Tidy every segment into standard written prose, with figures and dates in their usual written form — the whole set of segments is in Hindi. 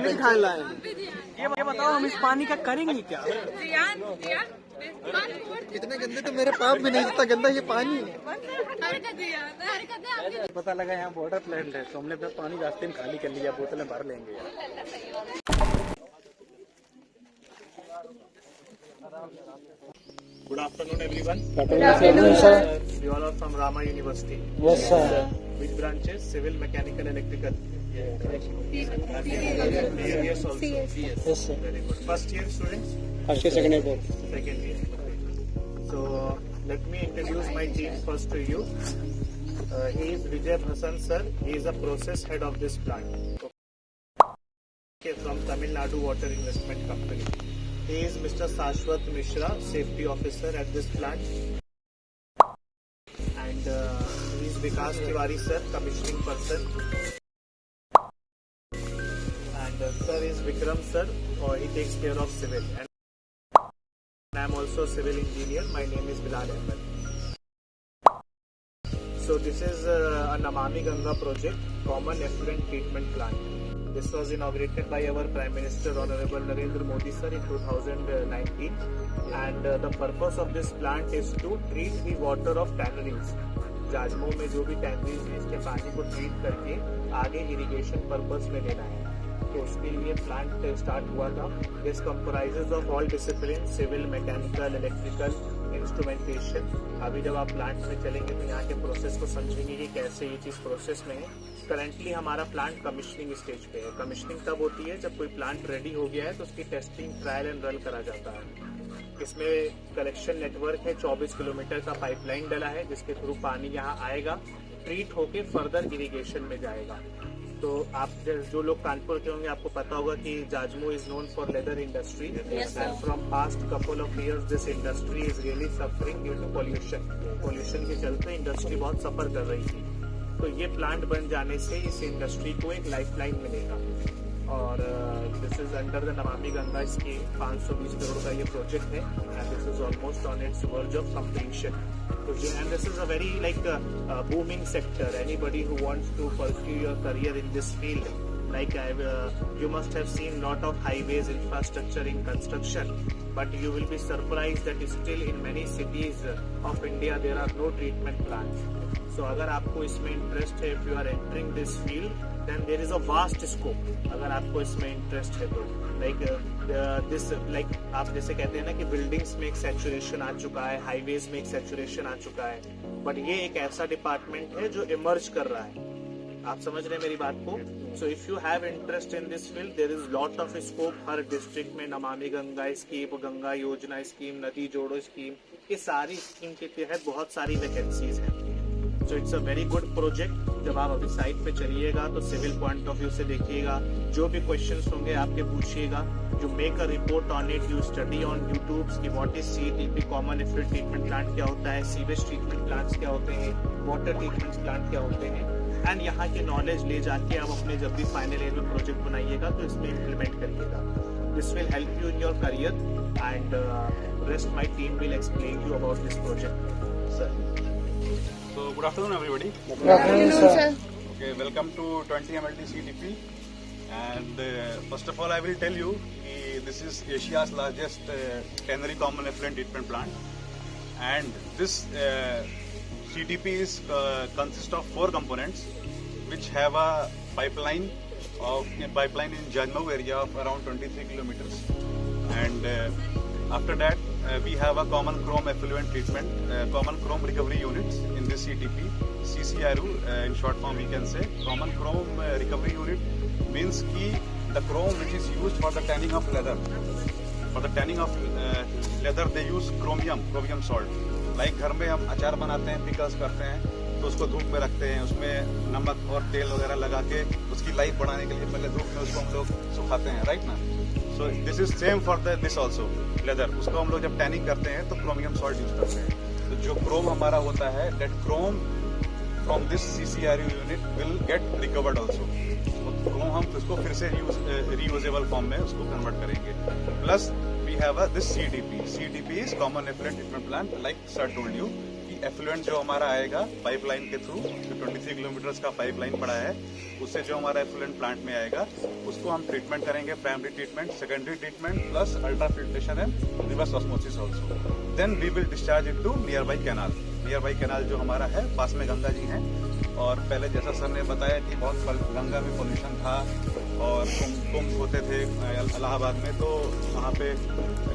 पानी खाने लाए। ये बताओ हम इस पानी का करेंगे क्या? इतने गंदे तो मेरे पाप भी नहीं, इतना गंदा ये पानी है। पता लगा यहाँ वाटर प्लांट है तो हमने अपना पानी रास्ते में खाली कर लिया, बोतलें भर लेंगे यार। Good afternoon, everyone. Good afternoon, sir. You all are from Rama University. Yes, sir. Which branches? Civil, mechanical, electrical. Yes, also. Yes, sir. Very good. First year students. First year, second year both. Second year. So let me introduce my team first to you. He is Vijay Bhasan sir. He is a process head of this plant. Okay, from Tamil Nadu Water Investment Company. He is Mr. Shashwat Mishra, safety officer at this plant. And he is Vikas Tiwari sir, commissioning person. And sir is Vikram sir, he takes care of civil. And I am also civil engineer. My name is Bilal Ahmed. So this is a Namami Ganga project, common effluent treatment plant. This was inaugurated by our Prime Minister Honorable Narendra Modi sir in 2019, and the purpose of this plant is to treat the water of tanneries. जाजमो में जो भी टैनरीज है इसके पानी को ट्रीट करके आगे इरिगेशन पर्पस में लेना है, तो उसके लिए प्लांट स्टार्ट हुआ था. This comprises of all discipline, civil, mechanical, electrical, instrumentation. अभी जब आप प्लांट में चलेंगे तो यहाँ के प्रोसेस को समझेंगे कि कैसे ये चीज़ प्रोसेस में है. करंटली हमारा प्लांट कमिश्निंग स्टेज पे है. कमिश्निंग तब होती है जब कोई प्लांट रेडी हो गया है तो उसकी टेस्टिंग, ट्रायल एंड रन करा जाता है. इसमें कलेक्शन नेटवर्क है, 24 किलोमीटर का पाइपलाइन डला है जिसके थ्रू पानी यहाँ आएगा, ट्रीट होके फर्दर इरिगेशन में जाएगा. तो आप जो लोग कानपुर के होंगे आपको पता होगा कि Jajmau is known for leather industry, and from past couple of years this industry is really suffering due to pollution. Pollution के चलते इंडस्ट्री बहुत सफर कर रही थी. तो ये प्लांट बन जाने से इस इंडस्ट्री को एक लाइफलाइन मिलेगा. और this is under the Namami Ganga scheme. 520 crore का ये प्रोजेक्ट है and this is almost on it's verge of completion. And this is a very booming sector. Anybody who wants to pursue your career in this field, you must have seen lot of highways, infrastructure in construction, but you will be surprised that still in many cities of India there are no treatment plants. So अगर आपको इसमें इंटरेस्ट है, if you are entering this field, then there is a vast scope. अगर आपको इसमें इंटरेस्ट है तो आप जैसे कहते हैं ना कि बिल्डिंग्स में एक सैचुरेशन आ चुका है, हाईवेज में एक सैचुरेशन आ चुका है, बट ये एक ऐसा डिपार्टमेंट है जो इमर्ज कर रहा है. आप समझ रहे हैं मेरी बात को? So if you have interest in this field there is lot of scope. हर डिस्ट्रिक्ट में नमामि गंगा स्कीम, गंगा योजना स्कीम, नदी जोड़ो स्कीम, ये सारी स्कीम के तहत बहुत सारी वैकेंसीज हैं. So it's a very good project. जब आप अभी साइट पे चलिएगा तो सिविल पॉइंट ऑफ व्यू से देखिएगा, जो भी क्वेश्चंस होंगे आपके पूछिएगा. You make a report on it, you study on YouTube कि what is CTP, common effect treatment plant क्या होता है, सीवेज ट्रीटमेंट प्लांट्स क्या होते हैं, वाटर ट्रीटमेंट प्लांट क्या होते हैं, एंड यहाँ की नॉलेज ले जाके आप अपने जब भी फाइनल ईयर में प्रोजेक्ट बनाइएगा तो इसमें इम्प्लीमेंट करिएगा. This will help you in your career and rest my team will explain you about this project. Sir, So good afternoon everybody. Good afternoon, sir. Okay, welcome to 20 MLT CTP. And first of all I will tell you this is Asia's largest tannery common effluent treatment plant. And this CTP is consists of 4 components which have a pipeline in Jajmau area of around 23 kilometers. And after that we have a common chrome effluent treatment, common chrome recovery units in this CTP, CCRU in short form we can say. Common chrome recovery unit means ki the chrome which is used for the tanning of leather. For the tanning of leather they use chromium salt. Like घर में हम अचार बनाते हैं, पिकल्स करते हैं तो उसको धूप में रखते हैं, उसमें नमक और तेल वगैरह लगा के उसकी लाइफ बढ़ाने के लिए पहले धूप में उसको हम लोग सुखाते हैं, राइट ना. सो this is same for this also leather. उसको हम लोग जब टैनिंग करते हैं तो क्रोमियम सॉल्ट यूज करते हैं. तो जो क्रोम हमारा होता है that Chrome from this CCRU unit will get recovered also. Chrome हम उसको फिर से रीयूजेबल फॉर्म में उसको कन्वर्ट करेंगे. Plus we have this CTP. CTP is common effluent treatment plant. Like sir told you कि एफ्लुएंट जो हमारा आएगा पाइपलाइन के थ्रू, जो 23 किलोमीटर्स का पाइपलाइन पड़ा है, उससे जो हमारा एफ्लुएंट प्लांट में आएगा उसको हम ट्रीटमेंट करेंगे, primary treatment, secondary treatment plus ultra filtration and reverse osmosis also. Then we will discharge it to nearby canal. Nearby canal जो हमारा है, पास में गंगा जी हैं, और पहले जैसा सर ने बताया कि बहुत गंगा में पोल्यूशन था और कुंभ होते थे इलाहाबाद में, तो वहाँ पे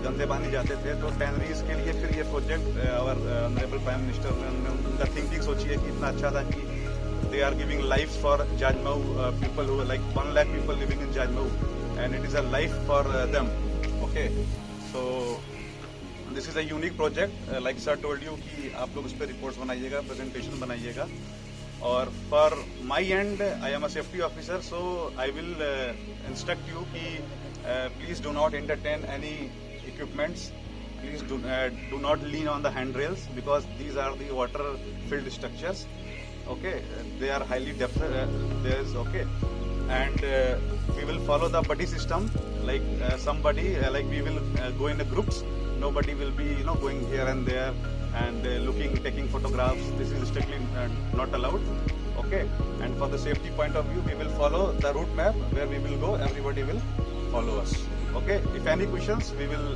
गंदे पानी जाते थे। तो टैनरीज के लिए फिर ये प्रोजेक्ट और ऑनरेबल प्राइम मिनिस्टर ने उनका थिंकिंग सोची है कि इतना अच्छा था कि they are giving life for Jajmau people who like 1 lakh people living in Jajmau, and it is a life for them. Okay, so this is a unique project. Like sir told you कि आप लोग उस पर रिपोर्ट्स बनाइएगा, प्रेजेंटेशन बनाइएगा। और for my and I am a safety officer, so I will instruct you कि please do not entertain any equipments, please do not lean on the handrails because these are the water filled structures. Okay, they are highly there's okay, and we will follow the buddy system, like somebody like we will go in the groups. Nobody will be going here and there and taking photographs. This is strictly not allowed. Okay, and for the safety point of view, we will follow the route map where we will go. Everybody will follow us. Okay, if any questions we will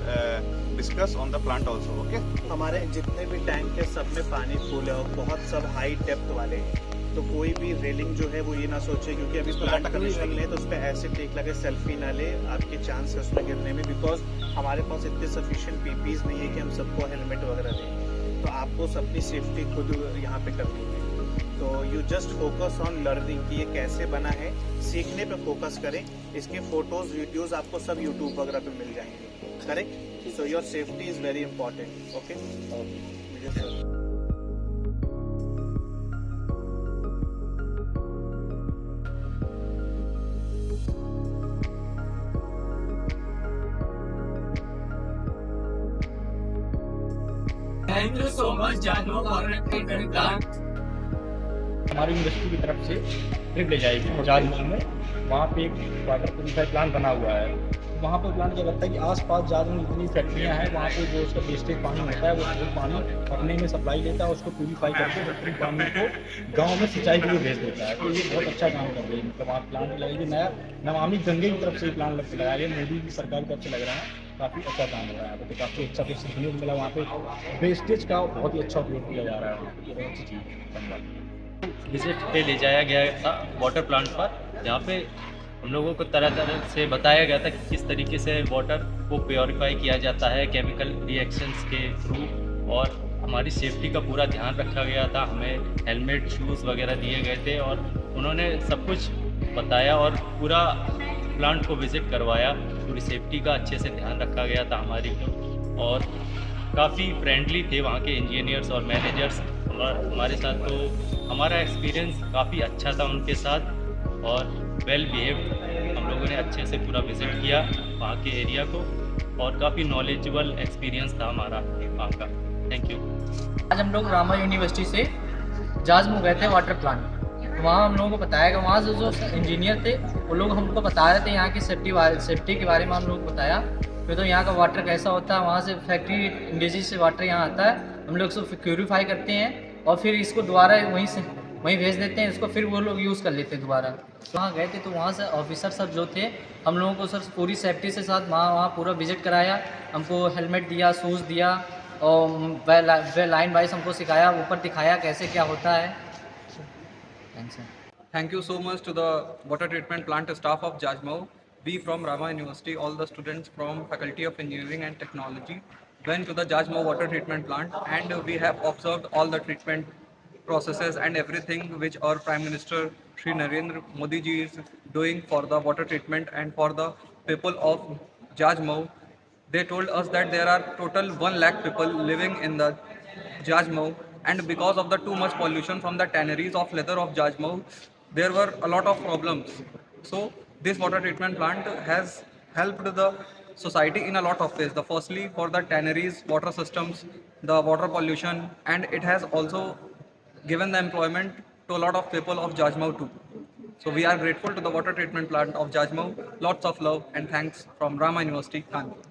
discuss on the plant also. Okay, हमारे जितने भी टैंक है सब में पानी फुल है और बहुत सब हाई डेप्थ वाले, तो कोई भी रेलिंग जो है वो ये ना सोचे क्योंकि अभी प्लांट कमीशनिंग है तो उस पर ऐसे टेक लगे सेल्फी ना ले, आपके चांस है उसमें गिरने में, बिकॉज हमारे पास इतने सफिशिएंट पीपीज नहीं है कि हम सबको हेलमेट वगैरह दें। तो आपको अपनी सेफ्टी खुद यहाँ पे करनी है। तो you just focus on learning कि ये कैसे बना है, सीखने पे फोकस करें। इसके फोटोज वीडियोस आपको सब यूट्यूब वगैरह पे मिल जाएंगे, correct? So your safety is very important. Okay, Thank you so much, Jano, for a treatment plant. हमारी यूनिवर्सिटी की तरफ से ट्रिप ले जाएगी जाजमऊ में। वहाँ पे एक वाटर प्यूरीफायर प्लांट बना हुआ है। वहाँ पे प्लांट क्या करता है कि आसपास जाजमऊ जितनी फैक्ट्रियाँ हैं वहाँ पे जो उसका वेस्टेज पानी होता है वो पानी अपने में सप्लाई लेता है, उसको प्यूरीफाई करके फिर पानी को गाँव में सिंचाई के लिए भेज देता है। तो ये बहुत अच्छा काम कर रही है। मतलब वहाँ प्लांट लगाएगी, नया नमामि गंगे की तरफ से प्लांट लगाया गया, मोदी की सरकार की तरफ से लग रहा है। काफ़ी अच्छा काम हो रहा है, तो काफ़ी अच्छा कुछ सीखने को मिला। वहाँ पे वेस्टेज का बहुत ही अच्छा उपयोग किया जा रहा है, ये बहुत अच्छी चीज़ है। विजिट पे ले जाया गया था वाटर प्लांट पर, जहाँ पे हम लोगों को तरह तरह से बताया गया था कि किस तरीके से वाटर को प्योरीफाई किया जाता है केमिकल रिएक्शंस के थ्रू, और हमारी सेफ्टी का पूरा ध्यान रखा गया था। हमें हेलमेट, शूज़ वगैरह दिए गए थे और उन्होंने सब कुछ बताया और पूरा प्लांट को विज़िट करवाया। पूरी सेफ्टी का अच्छे से ध्यान रखा गया था हमारी, और काफ़ी फ्रेंडली थे वहाँ के इंजीनियर्स और मैनेजर्स हमारे साथ। तो हमारा एक्सपीरियंस काफ़ी अच्छा था उनके साथ और वेल बिहेव्ड। हम लोगों ने अच्छे से पूरा विज़िट किया वहाँ के एरिया को, और काफ़ी नॉलेजेबल एक्सपीरियंस था हमारा वहाँ का। Thank you. आज हम लोग रामा यूनिवर्सिटी से जाजमऊ गए थे वाटर प्लांट। वहाँ हम लोगों को बताया कि वहाँ से जो इंजीनियर थे वो लोग हमको बता रहे थे यहाँ की सेफ्टी के बारे में। हम लोग को बताया फिर तो यहाँ का वाटर कैसा होता है, वहाँ से फैक्ट्री इंडस्ट्री से वाटर यहाँ आता है, हम लोग उसको प्यूरीफाई करते हैं और फिर इसको दोबारा वहीं भेज देते हैं, इसको फिर वो लोग यूज़ कर लेते हैं दोबारा। वहाँ गए थे तो वहाँ से ऑफिसर सब जो थे हम लोगों को सर पूरी सेफ्टी से साथ वहाँ पूरा विजिट कराया। हमको हेलमेट दिया, शूज़ दिया और लाइन वाइज हमको सिखाया, ऊपर दिखाया कैसे क्या होता है। Thanks sir. Thank you so much to the water treatment plant staff of Jajmau. We from Rama University, all the students from Faculty of Engineering and Technology went to the Jajmau water treatment plant, and we have observed all the treatment processes and everything which our Prime Minister Shri Narendra Modi ji is doing for the water treatment and for the people of Jajmau. They told us that there are total 1 lakh people living in the Jajmau, and because of the too much pollution from the tanneries of leather of Jajmau, there were a lot of problems. So this water treatment plant has helped the society in a lot of ways. The firstly for the tanneries, water systems, the water pollution, and it has also given the employment to a lot of people of Jajmau too. So we are grateful to the water treatment plant of Jajmau. Lots of love and thanks from Rama University, Kanpur.